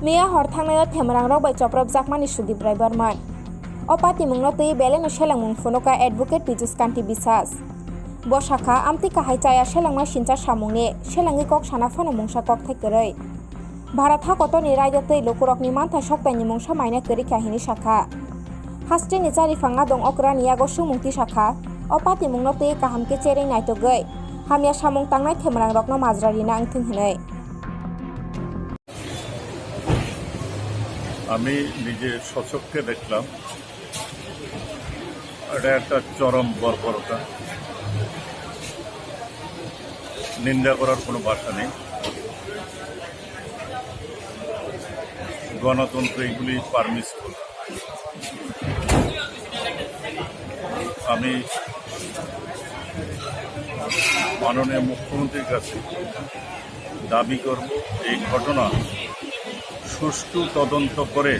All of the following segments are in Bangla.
Mia Hortana Temerang Robai Choprop Zakmani Sudip Raiberman. Opati Mungnoti Belen Shelang Funoka Advocate Pijus Kanti Bisas. Boshaka Amti Kahaichaya Shelangma Shincha Shamune, Shelangi Kok Shanafana Mungsha Kok Tekerei. Bharatha Kotoni Raidate Lokurokni Manta Shokpeni Mungsha Maina Keri Kahini Shaka. Hastri Nizari Fangadong Okrania Goshu Mungti Shaka. Opati Mungnoti Kahamke Cheri Naitogei. Hamia Shamung Tangnai Temerang Rokno Mazrarina Angtin Hinei. আমি নিজে সচক্ষে দেখলাম এটা একটা চরম বর্বরতা, নিন্দা করার কোনো ভাষা নেই। গণতন্ত্র এগুলি পারমিসিবল। আমি মাননীয় মুখ্যমন্ত্রীর কাছে দাবি করব এই ঘটনা সুষ্ঠু তদন্ত করে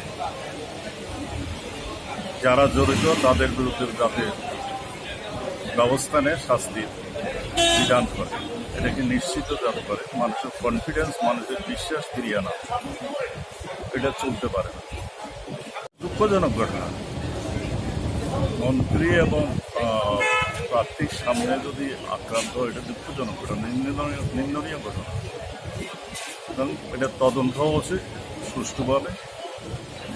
যারা জড়িত তাদের বিরুদ্ধে যাতে ব্যবস্থা নেয়, শাস্তির বিধান করে, এটাকে নিশ্চিত যাতে করে মানুষের কনফিডেন্স, মানুষের বিশ্বাস ফিরিয়ে আনা। এটা চলতে পারে না। দুঃখজনক ঘটনা। মন্ত্রী এবং প্রার্থীর সামনে যদি আক্রান্ত হয়, এটা দুঃখজনক ঘটনা, নিন্দনীয় ঘটনা। এবং এটা তদন্ত উচিত সুষ্ঠুভাবে,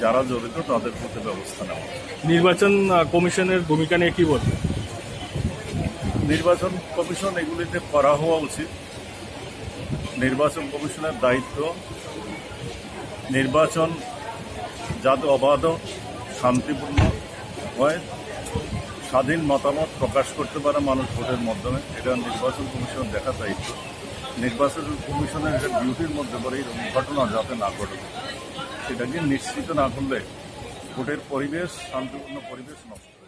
যারা জড়িত তাদের প্রতি ব্যবস্থা নেওয়া। নির্বাচন কমিশনের ভূমিকা নিয়ে কি বলবেন? নির্বাচন কমিশন এগুলিতে করা হওয়া উচিত। নির্বাচন কমিশনের দায়িত্ব নির্বাচন যাতে অবাধ, শান্তিপূর্ণ হয়, স্বাধীন মতামত প্রকাশ করতে পারে মানুষ ভোটের মাধ্যমে, এটা নির্বাচন কমিশন দেখার দায়িত্ব। নির্বাচন কমিশনের এটা ডিউটির মধ্যে পড়ে এরকম ঘটনা যাতে না ঘটে, সেটাকে নিশ্চিত না করলে ভোটের পরিবেশ, শান্তিপূর্ণ পরিবেশ নষ্ট।